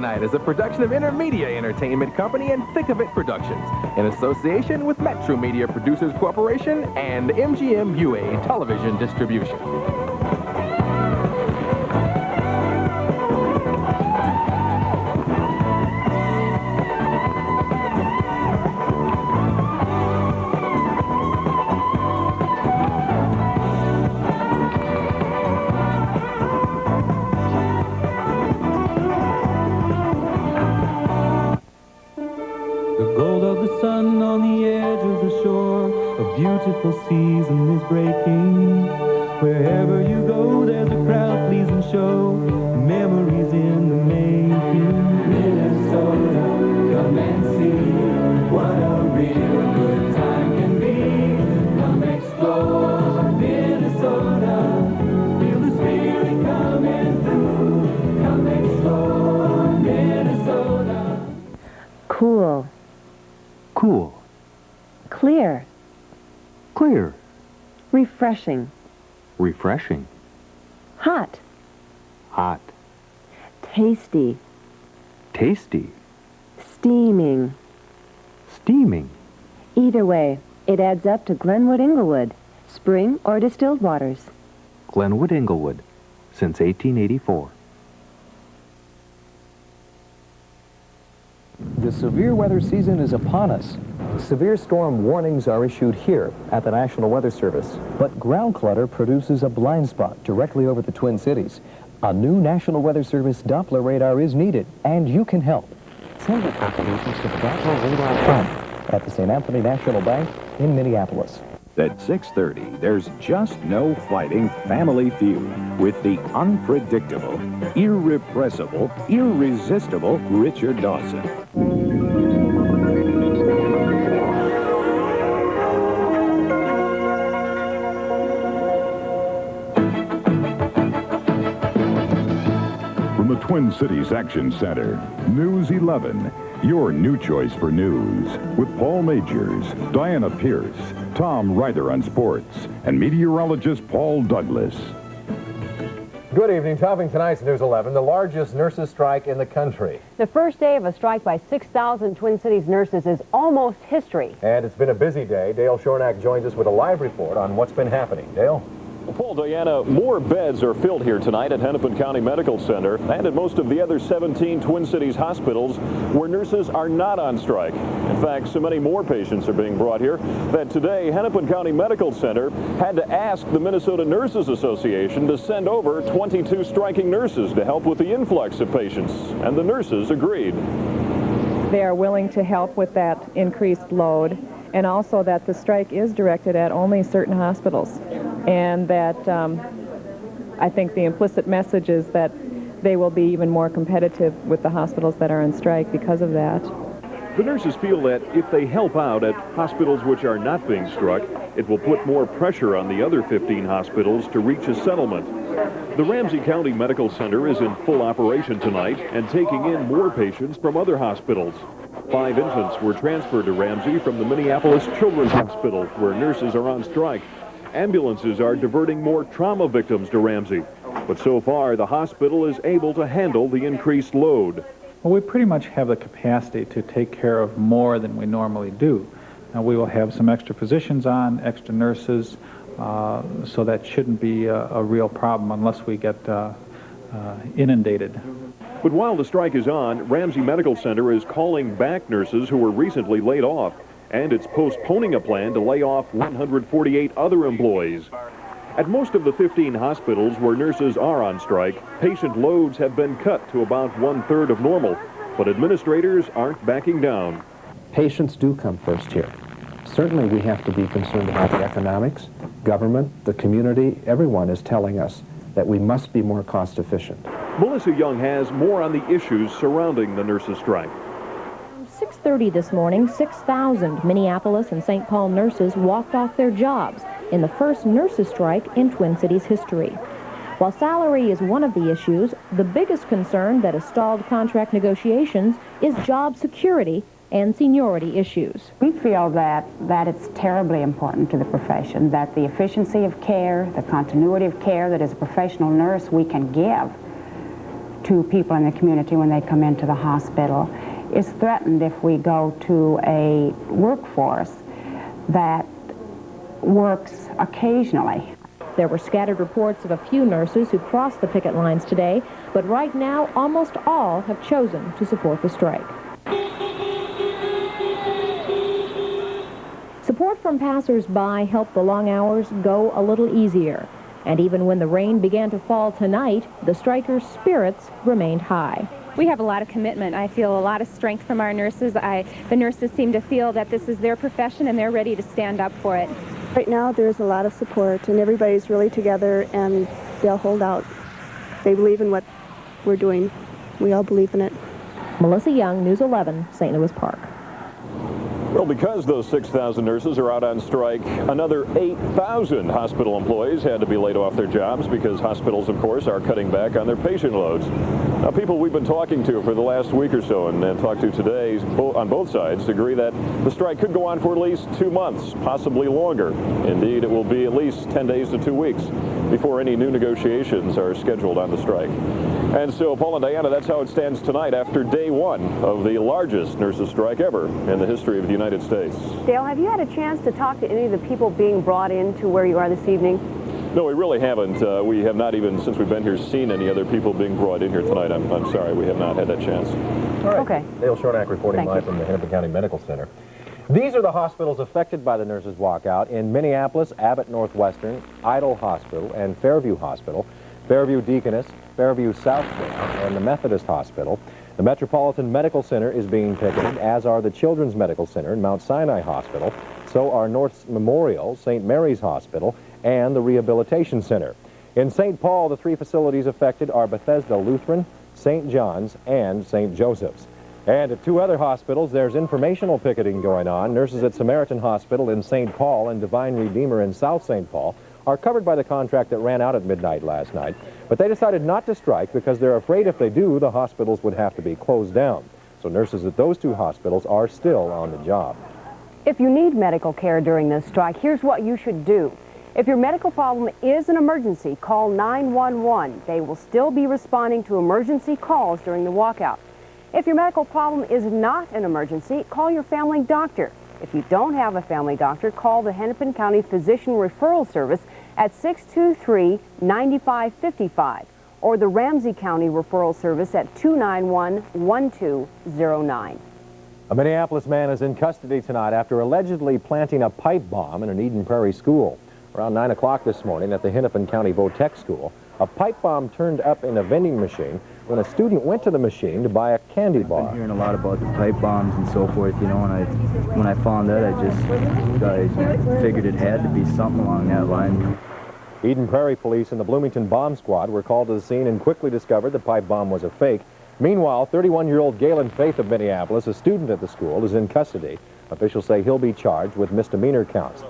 Tonight is a production of Intermedia Entertainment Company and Thick of It Productions in association with Metro Media Producers Corporation and MGM UA Television Distribution. Beautiful season is breaking. Wherever you go, there's a crowd, please, and show memories in the making. Minnesota, come and see what a real good time can be. Come explore Minnesota, feel the spirit coming through. Come explore Minnesota. Cool. Cool. Clear. Clear. Refreshing. Refreshing. Hot. Hot. Tasty. Tasty. Steaming. Steaming. Either way, it adds up to Glenwood Inglewood, spring or distilled waters. Glenwood Inglewood, since 1884. The severe weather season is upon us. Severe storm warnings are issued here at the National Weather Service. But ground clutter produces a blind spot directly over the Twin Cities. A new National Weather Service Doppler radar is needed, and you can help. Send your contributions to the Doppler Radar Fund at the St. Anthony National Bank in Minneapolis. At 6:30, there's just no fighting Family Feud with the unpredictable, irrepressible, irresistible Richard Dawson. From the Twin Cities Action Center, News 11, your new choice for news, with Paul Majors, Diana Pierce, Tom Ryder on sports, and meteorologist Paul Douglas. Good evening. Topping tonight's News 11, the largest nurses' strike in the country. The first day of a strike by 6,000 Twin Cities nurses is almost history. And it's been a busy day. Dale Shornack joins us with a live report on what's been happening. Dale? Well, Paul, Diana, more beds are filled here tonight at Hennepin County Medical Center and at most of the other 17 Twin Cities hospitals where nurses are not on strike. In fact, so many more patients are being brought here that today Hennepin County Medical Center had to ask the Minnesota Nurses Association to send over 22 striking nurses to help with the influx of patients, and the nurses agreed. They are willing to help with that increased load, and also that the strike is directed at only certain hospitals, and that I think the implicit message is that they will be even more competitive with the hospitals that are on strike because of that. The nurses feel that if they help out at hospitals which are not being struck, it will put more pressure on the other 15 hospitals to reach a settlement. The Ramsey County Medical Center is in full operation tonight and taking in more patients from other hospitals. 5 infants were transferred to Ramsey from the Minneapolis Children's Hospital, where nurses are on strike. Ambulances are diverting more trauma victims to Ramsey. But so far, the hospital is able to handle the increased load. Well, we pretty much have the capacity to take care of more than we normally do. Now, we will have some extra physicians on, extra nurses, so that shouldn't be a real problem unless we get inundated. But while the strike is on, Ramsey Medical Center is calling back nurses who were recently laid off, and it's postponing a plan to lay off 148 other employees. At most of the 15 hospitals where nurses are on strike, patient loads have been cut to about 1/3 of normal, but administrators aren't backing down. Patients do come first here. Certainly we have to be concerned about the economics, government, the community. Everyone is telling us that we must be more cost efficient. Melissa Young has more on the issues surrounding the nurses' strike. 6:30 this morning, 6,000 Minneapolis and St. Paul nurses walked off their jobs in the first nurses' strike in Twin Cities history. While salary is one of the issues, the biggest concern that has stalled contract negotiations is job security and seniority issues. We feel that it's terribly important to the profession, that the efficiency of care, the continuity of care that as a professional nurse we can give to people in the community when they come into the hospital is threatened if we go to a workforce that works occasionally. There were scattered reports of a few nurses who crossed the picket lines today, but right now almost all have chosen to support the strike. Support from passers-by helped the long hours go a little easier. And even when the rain began to fall tonight, the strikers' spirits remained high. We have a lot of commitment. I feel a lot of strength from our nurses. The nurses seem to feel that this is their profession and they're ready to stand up for it. Right now there's a lot of support and everybody's really together and they'll hold out. They believe in what we're doing. We all believe in it. Melissa Young, News 11, St. Louis Park. Well, because those 6,000 nurses are out on strike, another 8,000 hospital employees had to be laid off their jobs because hospitals, of course, are cutting back on their patient loads. Now, people we've been talking to for the last week or so and talked to today on both sides agree that the strike could go on for at least 2 months, possibly longer. Indeed, it will be at least 10 days to 2 weeks before any new negotiations are scheduled on the strike. And so, Paul and Diana, that's how it stands tonight after day one of the largest nurses' strike ever in the history of the United States. Dale, have you had a chance to talk to any of the people being brought into where you are this evening? No, we really haven't. We have not even, since we've been here, seen any other people being brought in here tonight. I'm sorry, we have not had that chance. All right. Okay. Dale Shornack reporting live from the Hennepin County Medical Center. These are the hospitals affected by the nurses' walkout. In Minneapolis, Abbott Northwestern, Idle Hospital, and Fairview Hospital, Fairview Deaconess, Fairview Southdale, and the Methodist Hospital. The Metropolitan Medical Center is being picketed, as are the Children's Medical Center and Mount Sinai Hospital. So are North Memorial, St. Mary's Hospital, and the Rehabilitation Center. In St. Paul, the 3 facilities affected are Bethesda Lutheran, St. John's, and St. Joseph's. And at 2 other hospitals, there's informational picketing going on. Nurses at Samaritan Hospital in St. Paul and Divine Redeemer in South St. Paul are covered by the contract that ran out at midnight last night. But they decided not to strike because they're afraid if they do, the hospitals would have to be closed down. So nurses at those 2 hospitals are still on the job. If you need medical care during this strike, here's what you should do. If your medical problem is an emergency, call 911. They will still be responding to emergency calls during the walkout. If your medical problem is not an emergency, call your family doctor. If you don't have a family doctor, call the Hennepin County Physician Referral Service at 623-9555 or the Ramsey County Referral Service at 291-1209. A Minneapolis man is in custody tonight after allegedly planting a pipe bomb in an Eden Prairie school. Around 9 o'clock this morning at the Hennepin County Votech School, a pipe bomb turned up in a vending machine when a student went to the machine to buy a candy bar. I've been hearing a lot about the pipe bombs and so forth, you know, and when I found that, I figured it had to be something along that line. Eden Prairie Police and the Bloomington Bomb Squad were called to the scene and quickly discovered the pipe bomb was a fake. Meanwhile, 31-year-old Galen Faith of Minneapolis, a student at the school, is in custody. Officials say he'll be charged with misdemeanor counts.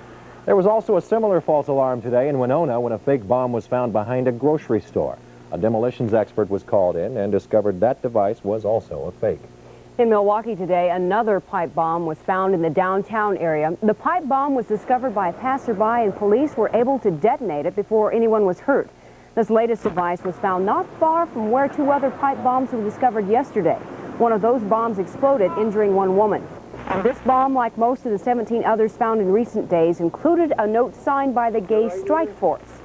There was also a similar false alarm today in Winona when a fake bomb was found behind a grocery store. A demolitions expert was called in and discovered that device was also a fake. In Milwaukee today, another pipe bomb was found in the downtown area. The pipe bomb was discovered by a passerby and police were able to detonate it before anyone was hurt. This latest device was found not far from where 2 other pipe bombs were discovered yesterday. One of those bombs exploded, injuring 1 woman. This bomb, like most of the 17 others found in recent days, included a note signed by the Gay Strike Force.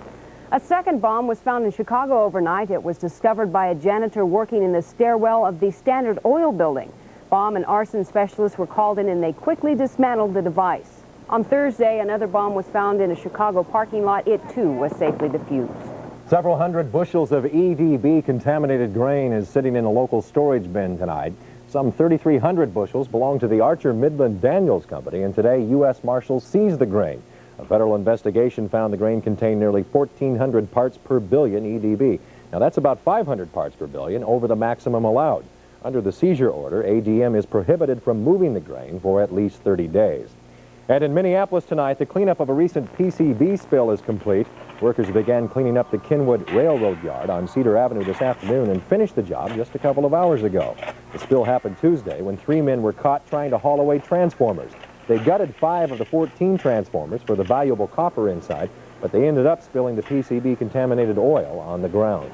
A second bomb was found in Chicago overnight. It was discovered by a janitor working in the stairwell of the Standard Oil building. Bomb and arson specialists were called in and they quickly dismantled the device. On Thursday, another bomb was found in a Chicago parking lot. It too was safely defused. Several hundred bushels of EDB contaminated grain is sitting in a local storage bin tonight. Some 3,300 bushels belong to the Archer Midland Daniels Company, and today U.S. Marshals seized the grain. A federal investigation found the grain contained nearly 1,400 parts per billion EDB. Now that's about 500 parts per billion over the maximum allowed. Under the seizure order, ADM is prohibited from moving the grain for at least 30 days. And in Minneapolis tonight, the cleanup of a recent PCB spill is complete. Workers began cleaning up the Kenwood Railroad Yard on Cedar Avenue this afternoon and finished the job just a couple of hours ago. The spill happened Tuesday when 3 men were caught trying to haul away transformers. They gutted 5 of the 14 transformers for the valuable copper inside, but they ended up spilling the PCB-contaminated oil on the ground.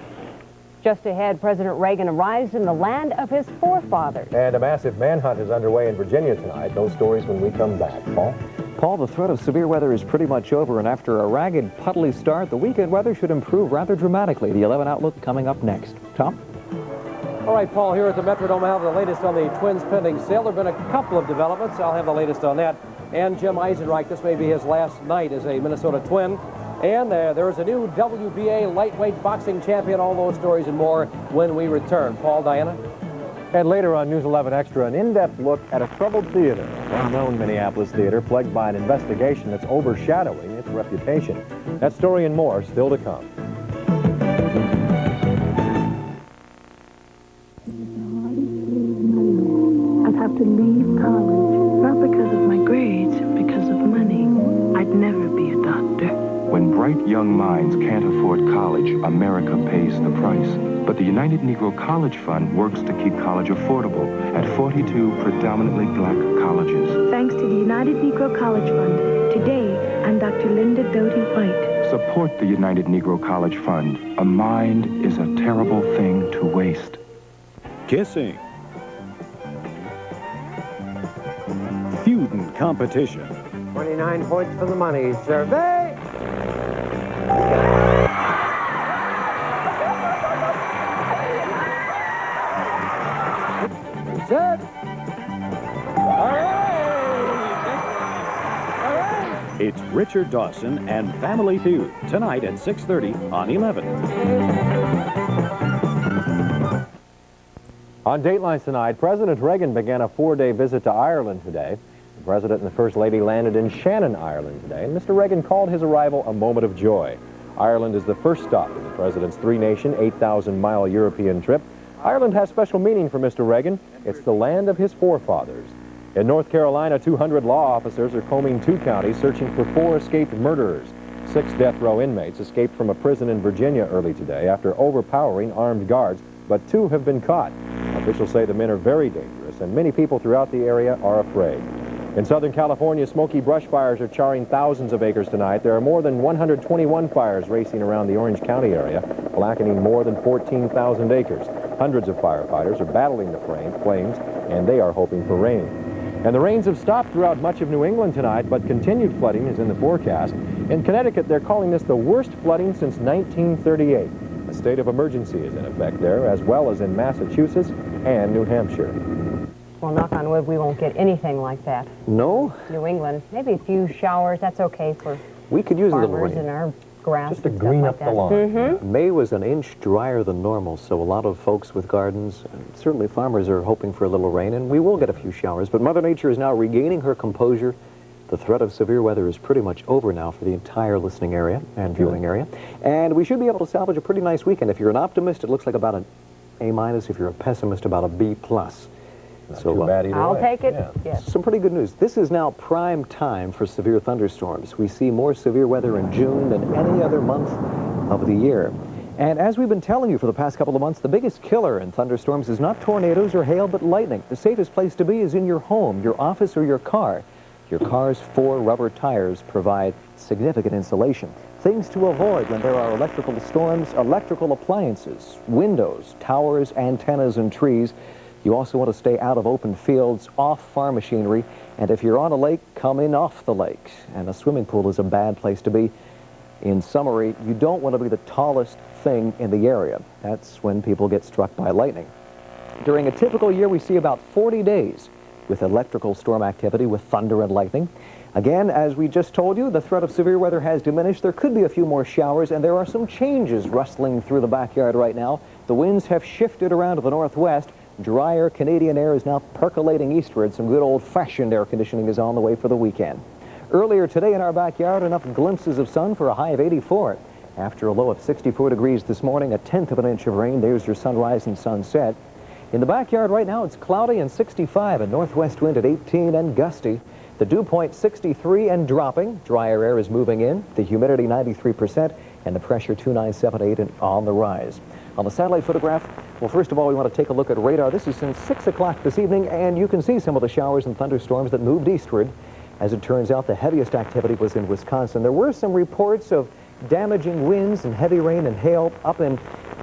Just ahead, President Reagan arrives in the land of his forefathers. And a massive manhunt is underway in Virginia tonight. Those stories when we come back. Paul? Paul, the threat of severe weather is pretty much over, and after a ragged, puddly start, the weekend weather should improve rather dramatically. The 11 outlook coming up next. Tom? All right, Paul, here at the Metrodome, I'll have the latest on the Twins pending sale. There have been a couple of developments. I'll have the latest on that. And Jim Eisenreich, this may be his last night as a Minnesota Twin. And there is a new WBA lightweight boxing champion. All those stories and more when we return. Paul, Diana? And later on News 11 Extra, an in-depth look at a troubled theater, a well-known Minneapolis theater plagued by an investigation that's overshadowing its reputation. That story and more still to come. I'd have to leave college, not because of my grades, because of money. I'd never be a doctor. When bright young minds can't afford college, America pays the price. But the United Negro College Fund works to keep college affordable at 42 predominantly black colleges. Thanks to the United Negro College Fund, today I'm Dr. Linda Doty White. Support the United Negro College Fund. A mind is a terrible thing to waste. Kissing. Feuding competition. 29 points for the money. Survey! Set. All right. It's Richard Dawson and Family Feud tonight at 6:30 on 11. On Dateline tonight, President Reagan began a 4-day visit to Ireland today. The President and the First Lady landed in Shannon, Ireland today, and Mr. Reagan called his arrival a moment of joy. Ireland is the first stop in the President's three-nation, 8,000-mile European trip. Ireland has special meaning for Mr. Reagan. It's the land of his forefathers. In North Carolina, 200 law officers are combing 2 counties searching for 4 escaped murderers. 6 death row inmates escaped from a prison in Virginia early today after overpowering armed guards, but 2 have been caught. Officials say the men are very dangerous, and many people throughout the area are afraid. In Southern California, smoky brush fires are charring thousands of acres tonight. There are more than 121 fires racing around the Orange County area, blackening more than 14,000 acres. Hundreds of firefighters are battling the flames, and they are hoping for rain. And the rains have stopped throughout much of New England tonight, but continued flooding is in the forecast. In Connecticut, they're calling this the worst flooding since 1938. A state of emergency is in effect there, as well as in Massachusetts and New Hampshire. Well, knock on wood, we won't get anything like that. No? New England, maybe a few showers. That's okay for we could use a little farmers rain. and our grass. Just to and green stuff up like the lawn. Mm-hmm. May was an inch drier than normal, so a lot of folks with gardens, and certainly farmers, are hoping for a little rain, and we will get a few showers. But Mother Nature is now regaining her composure. The threat of severe weather is pretty much over now for the entire listening area and viewing area. And we should be able to salvage a pretty nice weekend. If you're an optimist, it looks like about an A-. If you're a pessimist, about a B+. So too bad either I'll way. take it. Yeah. Yes. Some pretty good news. This is now prime time for severe thunderstorms. We see more severe weather in June than any other month of the year. And as we've been telling you for the past couple of months, the biggest killer in thunderstorms is not tornadoes or hail, but lightning. The safest place to be is in your home, your office, or your car. Your car's 4 rubber tires provide significant insulation. Things to avoid when there are electrical storms: electrical appliances, windows, towers, antennas, and trees. You also want to stay out of open fields, off farm machinery, and if you're on a lake, come in off the lake. And a swimming pool is a bad place to be. In summary, you don't want to be the tallest thing in the area. That's when people get struck by lightning. During a typical year, we see about 40 days with electrical storm activity with thunder and lightning. Again, as we just told you, the threat of severe weather has diminished. There could be a few more showers, and there are some changes rustling through the backyard right now. The winds have shifted around to the northwest. Drier Canadian air is now percolating eastward. Some good old-fashioned air conditioning is on the way for the weekend. Earlier today in our backyard, enough glimpses of sun for a high of 84. After a low of 64 degrees this morning, a 1/10 of an inch of rain. There's your sunrise and sunset. In the backyard right now, it's cloudy and 65, a northwest wind at 18 and gusty. The dew point 63 and dropping. Drier air is moving in. The humidity 93% and the pressure 2978 and on the rise. On the satellite photograph, well, first of all, we want to take a look at radar. This is since 6 o'clock this evening, and you can see some of the showers and thunderstorms that moved eastward. As it turns out, the heaviest activity was in Wisconsin. There were some reports of damaging winds and heavy rain and hail up in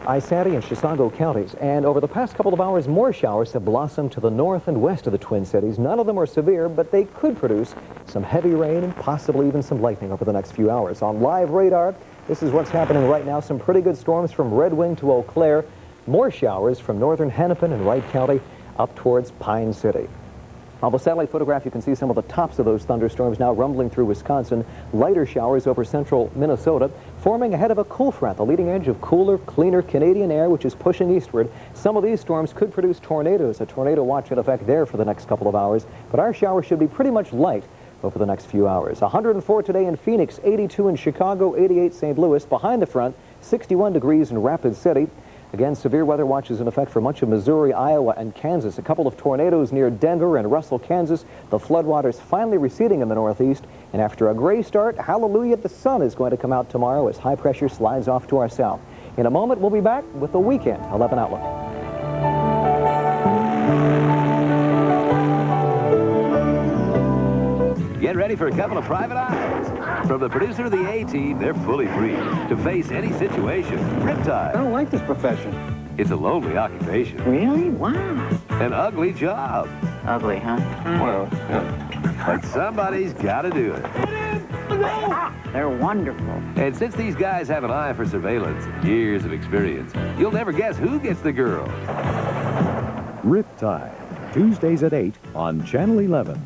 Isanti and Chisago counties. And over the past couple of hours, more showers have blossomed to the north and west of the Twin Cities. None of them are severe, but they could produce some heavy rain and possibly even some lightning over the next few hours. On live radar, this is what's happening right now. Some pretty good storms from Red Wing to Eau Claire. More showers from northern Hennepin and Wright County up towards Pine City. On the satellite photograph, you can see some of the tops of those thunderstorms now rumbling through Wisconsin. Lighter showers over central Minnesota, forming ahead of a cool front, the leading edge of cooler, cleaner Canadian air, which is pushing eastward. Some of these storms could produce tornadoes, a tornado watch in effect there for the next couple of hours. But our showers should be pretty much light over the next few hours. 104 today in Phoenix, 82 in Chicago, 88 St. Louis. Behind the front, 61 degrees in Rapid City. Again, severe weather watches in effect for much of Missouri, Iowa, and Kansas. A couple of tornadoes near Denver and Russell, Kansas. The floodwaters finally receding in the northeast. And after a gray start, hallelujah, the sun is going to come out tomorrow as high pressure slides off to our south. In a moment, we'll be back with the Weekend 11 Outlook. Get ready for a couple of private eyes. From the producer of the A-Team, they're fully free to face any situation. Riptide. I don't like this profession. It's a lonely occupation. Really? Wow. An ugly job. Ugly, huh? Well, yeah. But somebody's got to do it. They're wonderful. And since these guys have an eye for surveillance and years of experience, you'll never guess who gets the girl. Riptide, Tuesdays at 8 on Channel 11.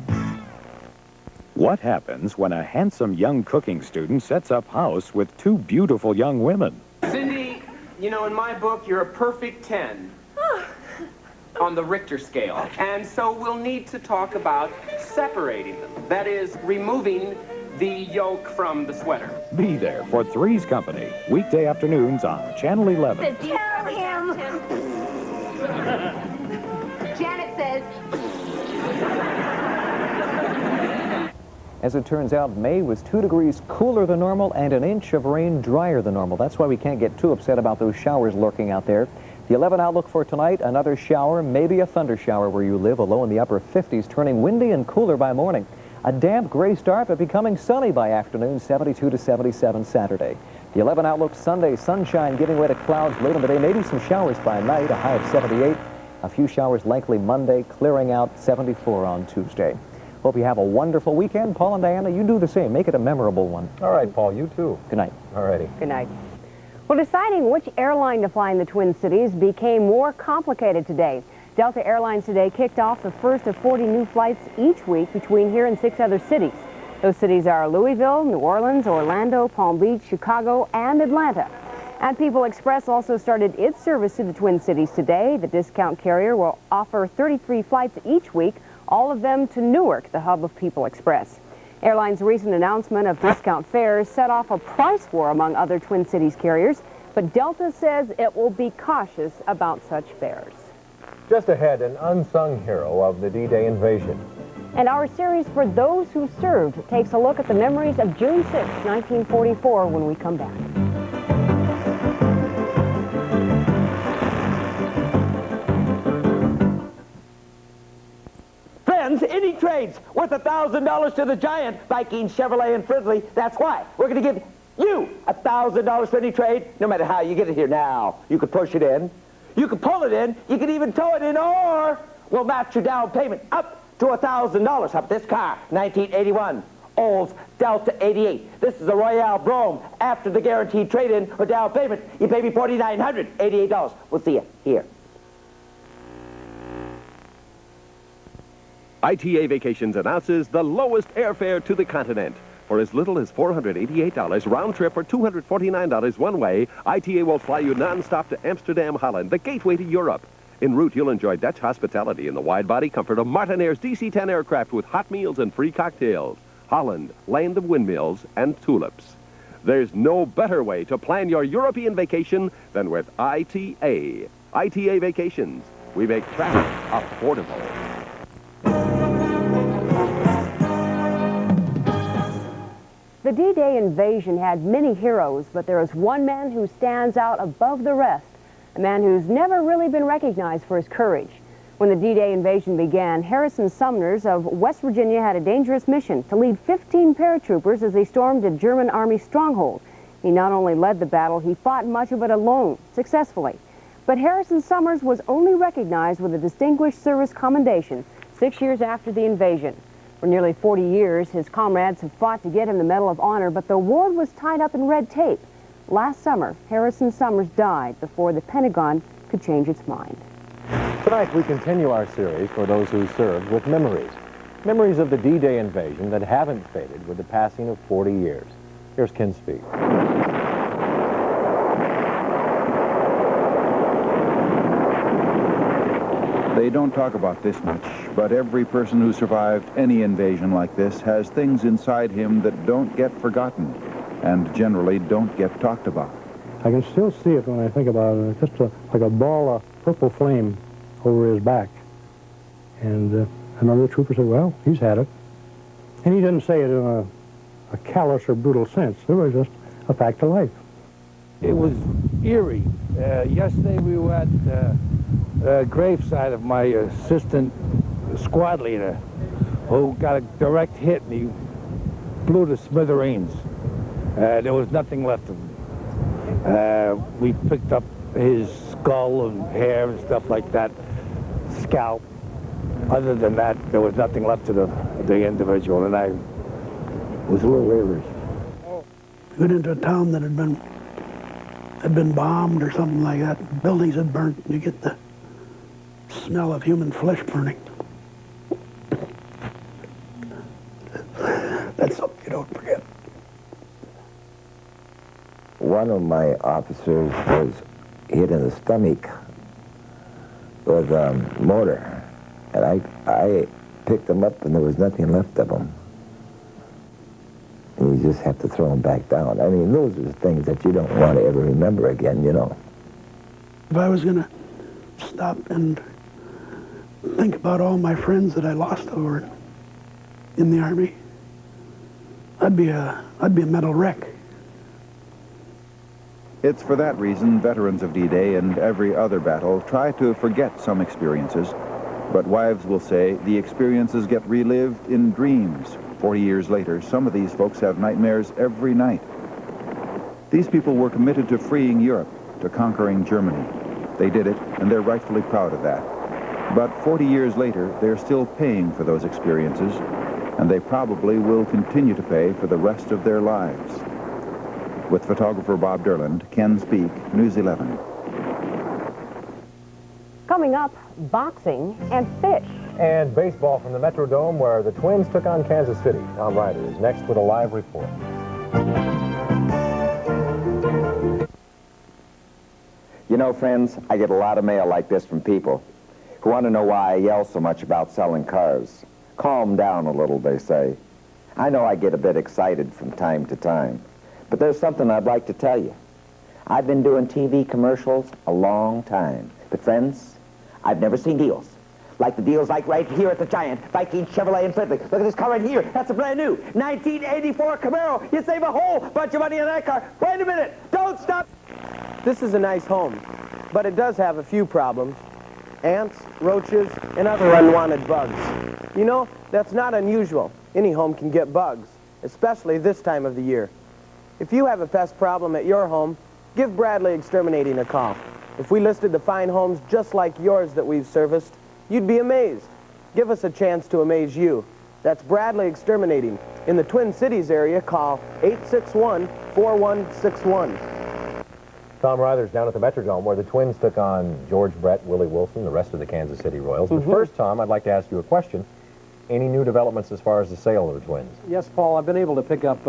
What happens when a handsome young cooking student sets up house with two beautiful young women? Cindy, you know, in my book, you're a perfect 10 on the Richter scale. And so we'll need to talk about separating them. That is, removing the yoke from the sweater. Be there for Three's Company, weekday afternoons on Channel 11. Tell him. Janet says. As it turns out, May was 2 degrees cooler than normal and an inch of rain drier than normal. That's why we can't get too upset about those showers lurking out there. The 11 outlook for tonight, another shower, maybe a thunder shower where you live, a low in the upper 50s, turning windy and cooler by morning. A damp gray start, but becoming sunny by afternoon, 72 to 77 Saturday. The 11 outlook Sunday, sunshine giving way to clouds late in the day, maybe some showers by night, a high of 78. A few showers likely Monday, clearing out 74 on Tuesday. Hope you have a wonderful weekend. Paul and Diana, you do the same. Make it a memorable one. All right, Paul, you too. Good night. All righty. Good night. Well, deciding which airline to fly in the Twin Cities became more complicated today. Delta Airlines today kicked off the first of 40 new flights each week between here and 6 other cities. Those cities are Louisville, New Orleans, Orlando, Palm Beach, Chicago, and Atlanta. And People Express also started its service to the Twin Cities today. The discount carrier will offer 33 flights each week, all of them to Newark, the hub of People Express. Airline's recent announcement of discount fares set off a price war among other Twin Cities carriers, but Delta says it will be cautious about such fares. Just ahead, an unsung hero of the D-Day invasion. And our series for those who served takes a look at the memories of June 6, 1944 when we come back. Any trades worth $1,000 to the giant, Viking, Chevrolet, and Frizzly. That's why we're going to give you $1,000 for any trade, no matter how you get it here. Now, you could push it in, you could pull it in, you could even tow it in, or we'll match your down payment up to $1,000. How about this car, 1981, Olds Delta 88. This is a Royale Brougham. After the guaranteed trade-in or down payment, you pay me $4,988. We'll see you here. ITA Vacations announces the lowest airfare to the continent. For as little as $488 round trip or $249 one way, ITA will fly you non-stop to Amsterdam, Holland, the gateway to Europe. En route, you'll enjoy Dutch hospitality in the wide-body comfort of Martinair's DC-10 aircraft with hot meals and free cocktails. Holland, land of windmills and tulips. There's no better way to plan your European vacation than with ITA. ITA Vacations. We make travel affordable. The D-Day invasion had many heroes, but there is one man who stands out above the rest, a man who's never really been recognized for his courage. When the D-Day invasion began, Harrison Sumners of West Virginia had a dangerous mission to lead 15 paratroopers as they stormed a German army stronghold. He not only led the battle, he fought much of it alone, successfully. But Harrison Summers was only recognized with a Distinguished Service Commendation 6 years after the invasion. For nearly 40 years, his comrades have fought to get him the Medal of Honor, but the award was tied up in red tape. Last summer, Harrison Summers died before the Pentagon could change its mind. Tonight we continue our series for those who served with memories. Memories of the D-Day invasion that haven't faded with the passing of 40 years. Here's Ken Speak. They don't talk about this much, but every person who survived any invasion like this has things inside him that don't get forgotten and generally don't get talked about. I can still see it when I think about it. It's just like a ball of purple flame over his back. And another trooper said, well, he's had it. And he didn't say it in a callous or brutal sense. It was just a fact of life. It was eerie. Yesterday we were at the graveside of my assistant squad leader who got a direct hit and he blew to smithereens. There was nothing left of him. We picked up his skull and hair and stuff like that, scalp. Other than that, there was nothing left of the individual, and I was a little weary. We went into a town that had been bombed or something like that. Buildings had burnt, and you get the smell of human flesh burning. That's something you don't forget. One of my officers was hit in the stomach with a mortar, and I picked him up and there was nothing left of him. And you just have to throw him back down. I mean, those are things that you don't want to ever remember again, you know. If I was going to stop and think about all my friends that I lost over in the Army, I'd be a mental wreck. It's for that reason veterans of D-Day and every other battle try to forget some experiences, but wives will say the experiences get relived in dreams. 40 years later, some of these folks have nightmares every night. These people were committed to freeing Europe, to conquering Germany. They did it, and they're rightfully proud of that. But 40 years later, they're still paying for those experiences, and they probably will continue to pay for the rest of their lives. With photographer Bob Derland, Ken Speak, News 11. Coming up, boxing and fish. And baseball from the Metrodome, where the Twins took on Kansas City. Tom Ryder is next with a live report. You know, friends, I get a lot of mail like this from people who want to know why I yell so much about selling cars. Calm down a little, they say. I know I get a bit excited from time to time, but there's something I'd like to tell you. I've been doing TV commercials a long time, but friends, I've never seen deals like the deals like right here at the Giant, Viking, Chevrolet, and Fridley. Look at this car right here. That's a brand new 1984 Camaro. You save a whole bunch of money on that car. Wait a minute. Don't stop. This is a nice home, but it does have a few problems. Ants, roaches, and other unwanted bugs. You know, that's not unusual. Any home can get bugs, especially this time of the year. If you have a pest problem at your home, give Bradley Exterminating a call. If we listed the fine homes just like yours that we've serviced, you'd be amazed. Give us a chance to amaze you. That's Bradley Exterminating. In the Twin Cities area, call 861-4161. Tom Ryder's down at the Metrodome, where the Twins took on George Brett, Willie Wilson, the rest of the Kansas City Royals. But first, Tom, I'd like to ask you a question. Any new developments as far as the sale of the Twins? Yes, Paul, I've been able to pick up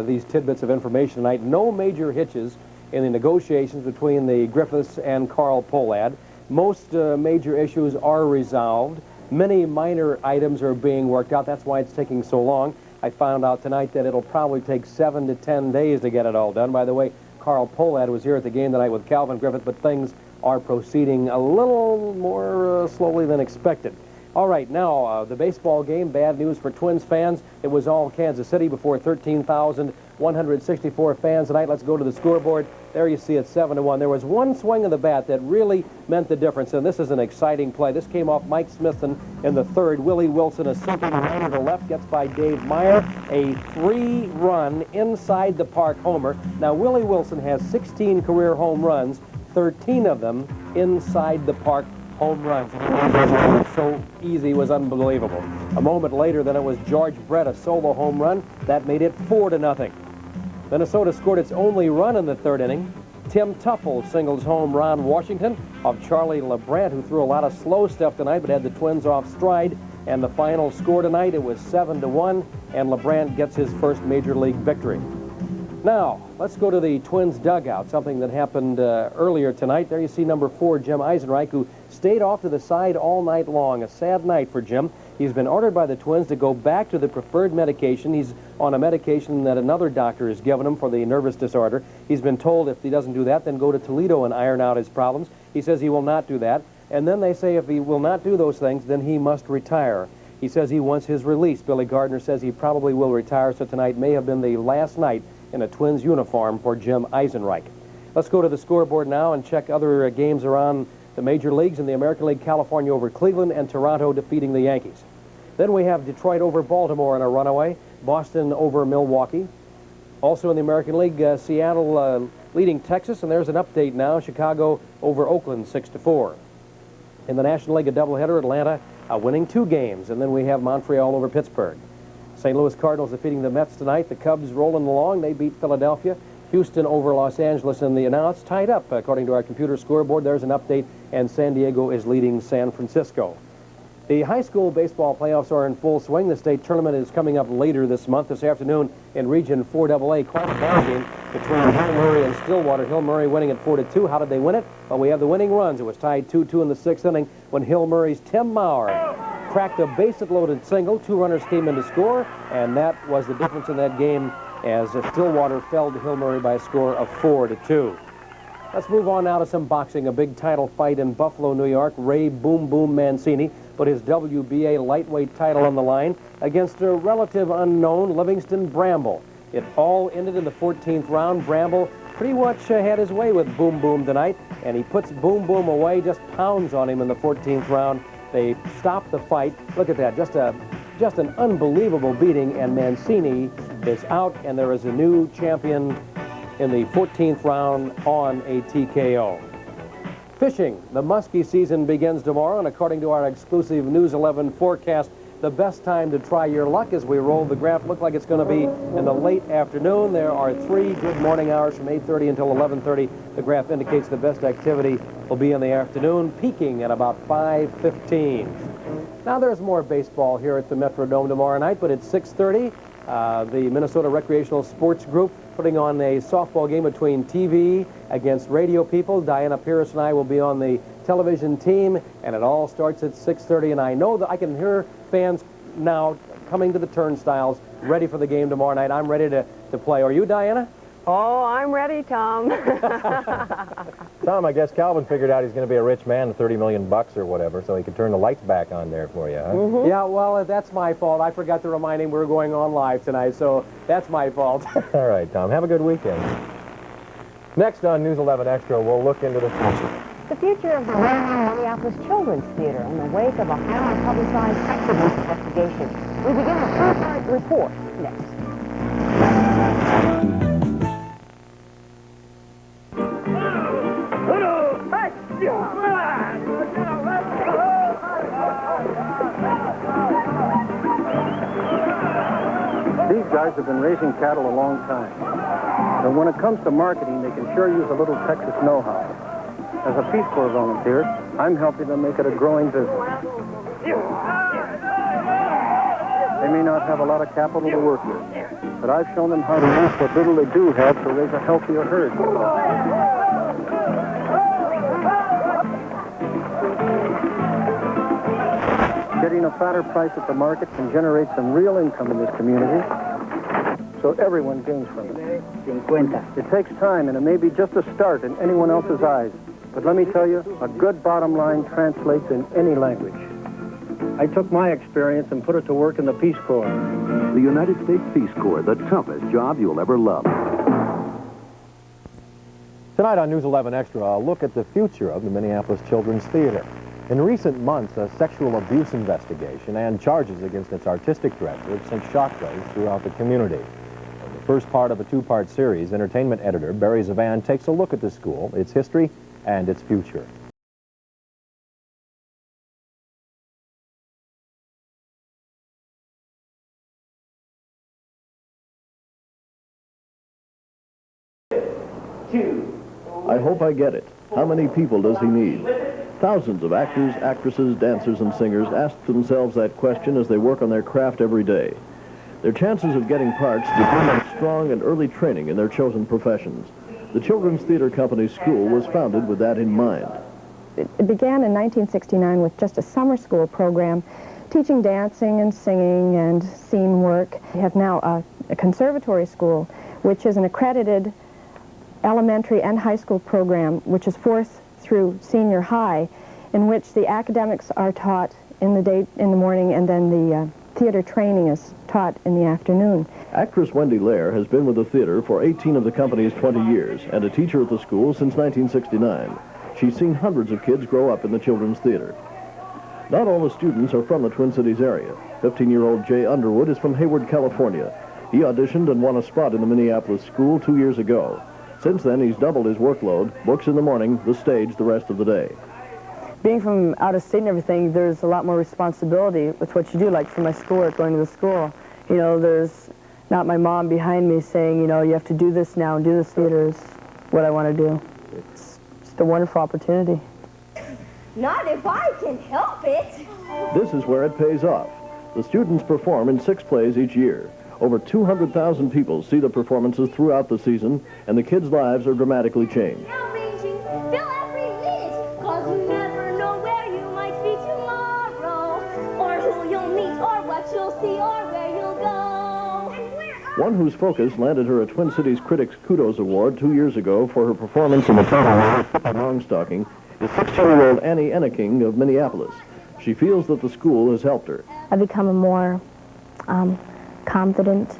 these tidbits of information tonight. No major hitches in the negotiations between the Griffiths and Carl Pohlad. Most major issues are resolved. Many minor items are being worked out. That's why it's taking so long. I found out tonight that it'll probably take 7 to 10 days to get it all done. By the way, Carl Pohlad was here at the game tonight with Calvin Griffith, but things are proceeding a little more slowly than expected. All right, now the baseball game, bad news for Twins fans. It was all Kansas City before 13,000 164 fans tonight. Let's go to the scoreboard. There you see it, 7-1. There was one swing of the bat that really meant the difference, and this is an exciting play. This came off Mike Smithson in the third. Willie Wilson, a sinking right to the left, gets by Dave Meyer. A 3-run inside the park homer. Now, Willie Wilson has 16 career home runs, 13 of them inside the park home runs. So easy, was unbelievable. A moment later, then it was George Brett, a solo home run. That made it 4-0. Minnesota scored its only run in the third inning. Tim Tuffle singles home Ron Washington of Charlie LeBrant, who threw a lot of slow stuff tonight but had the Twins off stride. And the final score tonight, it was 7-1, and LeBrant gets his first major league victory. Now, let's go to the Twins dugout, something that happened earlier tonight. There you see number 4, Jim Eisenreich, who stayed off to the side all night long. A sad night for Jim. He's been ordered by the Twins to go back to the preferred medication. He's on a medication that another doctor has given him for the nervous disorder. He's been told if he doesn't do that, then go to Toledo and iron out his problems. He says he will not do that. And then they say if he will not do those things, then he must retire. He says he wants his release. Billy Gardner says he probably will retire, so tonight may have been the last night in a Twins uniform for Jim Eisenreich. Let's go to the scoreboard now and check other games around the major leagues. In the American League, California over Cleveland and Toronto defeating the Yankees. Then we have Detroit over Baltimore in a runaway, Boston over Milwaukee. Also in the American League, Seattle leading Texas, and there's an update now, Chicago over Oakland 6-4. In the National League, a doubleheader, Atlanta winning 2 games, and then we have Montreal over Pittsburgh. St. Louis Cardinals defeating the Mets tonight. The Cubs rolling along. They beat Philadelphia. Houston over Los Angeles, and now it's tied up. According to our computer scoreboard, there's an update, and San Diego is leading San Francisco. The high school baseball playoffs are in full swing. The state tournament is coming up later this month. This afternoon in Region 4AA, quite a ball game between Hill Murray and Stillwater. Hill Murray winning at 4-2. How did they win it? Well, we have the winning runs. It was tied 2-2 in the 6th inning when Hill Murray's Tim Maurer cracked a bases-loaded single. 2 runners came in to score, and that was the difference in that game as Stillwater fell to Hill Murray by a score of 4-2. Let's move on now to some boxing. A big title fight in Buffalo, New York. Ray Boom Boom Mancini put his WBA lightweight title on the line against a relative unknown, Livingston Bramble. It all ended in the 14th round. Bramble pretty much had his way with Boom Boom tonight, and he puts Boom Boom away, just pounds on him in the 14th round. They stop the fight. Look at that, just an unbelievable beating, and Mancini is out, and there is a new champion in the 14th round on a TKO. Fishing, the muskie season begins tomorrow, and according to our exclusive News 11 forecast, the best time to try your luck as we roll the graph. Look like it's going to be in the late afternoon. There are 3 good morning hours from 8:30 until 11:30. The graph indicates the best activity will be in the afternoon, peaking at about 5:15. Now there's more baseball here at the Metrodome tomorrow night, but at 6:30, the Minnesota Recreational Sports Group putting on a softball game between TV against radio people. Diana Pierce and I will be on the television team, and it all starts at 6:30. And I know that I can hear fans now coming to the turnstiles, ready for the game tomorrow night. I'm ready to play. Are you, Diana? Oh, I'm ready, Tom. Tom, I guess Calvin figured out he's going to be a rich man, $30 million or whatever, so he could turn the lights back on there for you, huh? Mm-hmm. Yeah, well, that's my fault. I forgot to remind him we were going on live tonight, so that's my fault. All right, Tom. Have a good weekend. Next on News 11 Extra, we'll look into the future. The future of the well-known Minneapolis Children's Theater in the wake of a highly publicized sex abuse investigation. We begin the first report next. These guys have been raising cattle a long time. But when it comes to marketing, they can sure use a little Texas know-how. As a Peace Corps volunteer, I'm helping them make it a growing business. They may not have a lot of capital to work with, but I've shown them how to use what little they do have to raise a healthier herd. Getting a fatter price at the market can generate some real income in this community, so everyone gains from it. It takes time, and it may be just a start in anyone else's eyes, but let me tell you, a good bottom line translates in any language. I took my experience and put it to work in the Peace Corps. The United States Peace Corps, the toughest job you'll ever love. Tonight on News 11 Extra, a look at the future of the Minneapolis Children's Theater. In recent months, a sexual abuse investigation and charges against its artistic director have sent shockwaves throughout the community. In the first part of a two-part series, entertainment editor Barry Zavan takes a look at the school, its history, and its future. I hope I get it. How many people does he need? Thousands of actors, actresses, dancers, and singers ask themselves that question as they work on their craft every day. Their chances of getting parts depend on strong and early training in their chosen professions. The Children's Theater Company's school was founded with that in mind. It began in 1969 with just a summer school program teaching dancing and singing and scene work. We have now a conservatory school, which is an accredited elementary and high school program, which is 4th through senior high, in which the academics are taught in the morning, and then the theater training is taught in the afternoon. Actress Wendy Lair has been with the theater for 18 of the company's 20 years and a teacher at the school since 1969. She's seen hundreds of kids grow up in the children's theater. Not all the students are from the Twin Cities area. 15-year-old Jay Underwood is from Hayward, California. He auditioned and won a spot in the Minneapolis school 2 years ago. Since then, he's doubled his workload, books in the morning, the stage the rest of the day. Being from out of state and everything, there's a lot more responsibility with what you do, like for my schoolwork, going to the school. You know, there's not my mom behind me saying, you know, you have to do this now and do this. Theater is what I want to do. It's just a wonderful opportunity. Not if I can help it. This is where it pays off. The students perform in 6 plays each year. Over 200,000 people see the performances throughout the season, and the kids' lives are dramatically changed. Arranging, fill every minute, 'cause you never know where you might be tomorrow, or who you'll meet, or what you'll see, or where you'll go. One whose focus landed her a Twin Cities Critics Kudos Award 2 years ago for her performance in the title Longstocking is 16-year-old Annie Enneking of Minneapolis. She feels that the school has helped her. I've become a more confident,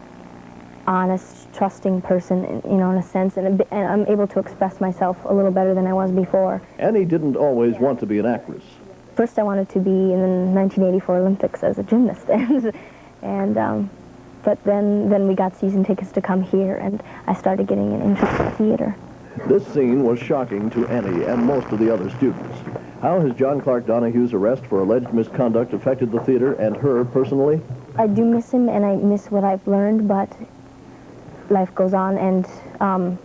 honest, trusting person, you know, in a sense, and I'm able to express myself a little better than I was before. Annie didn't always want to be an actress. First, I wanted to be in the 1984 Olympics as a gymnast, but then we got season tickets to come here, and I started getting an interest in theater. This scene was shocking to Annie and most of the other students. How has John Clark Donahue's arrest for alleged misconduct affected the theater and her personally? I do miss him, and I miss what I've learned, but life goes on, and I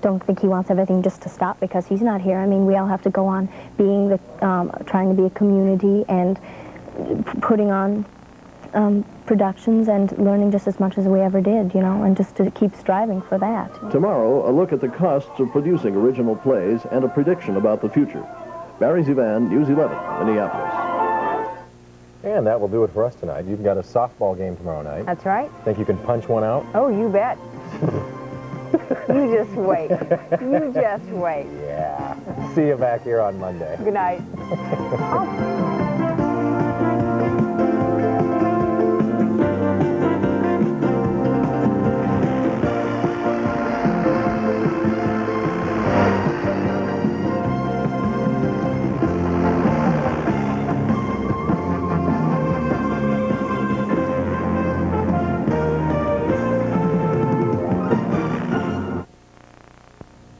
don't think he wants everything just to stop because he's not here. I mean, we all have to go on being trying to be a community and putting on productions and learning just as much as we ever did, you know, and just to keep striving for that. Tomorrow, a look at the costs of producing original plays and a prediction about the future. Barry Zivan, News 11, Minneapolis. And that will do it for us tonight. You've got a softball game tomorrow night. That's right. Think you can punch one out? Oh, you bet. You just wait. You just wait. Yeah. See you back here on Monday. Good night.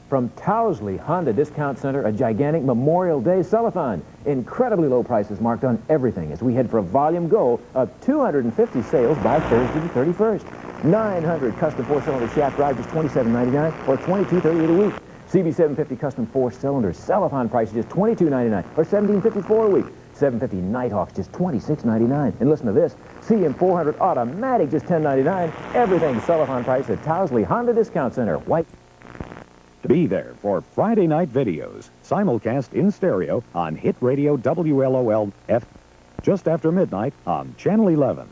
From Towsley Honda Discount Center, a gigantic Memorial Day sell-a-thon. Incredibly low prices marked on everything as we head for a volume go of 250 sales by Thursday the 31st. 900 custom 4-cylinder shaft drives just $27.99 or $22.38 a week. CB750 custom 4-cylinder sell-a-thon price is just $22.99 or $17.54 a week. 750 Nighthawks just $26.99. And listen to this, CM400 automatic just $10.99. Everything sell-a-thon price at Towsley Honda Discount Center. White. Be there for Friday night videos, simulcast in stereo on hit radio WLOL F just after midnight on Channel 11.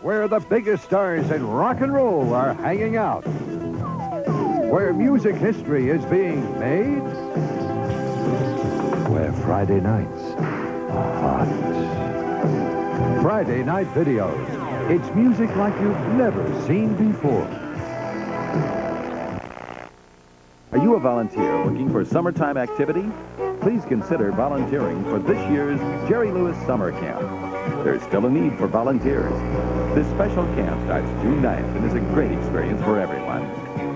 Where the biggest stars in rock and roll are hanging out. Where music history is being made. Where Friday nights hot. Friday Night Videos. It's music like you've never seen before. Are you a volunteer looking for summertime activity? Please consider volunteering for this year's Jerry Lewis Summer Camp. There's still a need for volunteers. This special camp starts June 9th and is a great experience for everyone.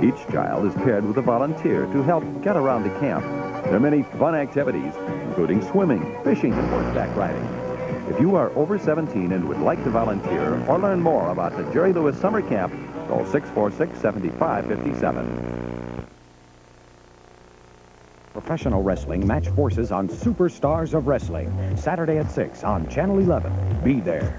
Each child is paired with a volunteer to help get around the camp. There are many fun activities, including swimming, fishing, and horseback riding. If you are over 17 and would like to volunteer or learn more about the Jerry Lewis Summer Camp, call 646-7557. Professional Wrestling match forces on Superstars of Wrestling, Saturday at 6 on Channel 11. Be there.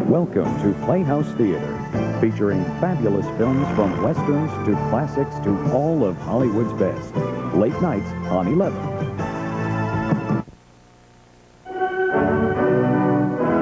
Welcome to Playhouse Theater, featuring fabulous films from westerns to classics to all of Hollywood's best. Late nights on 11.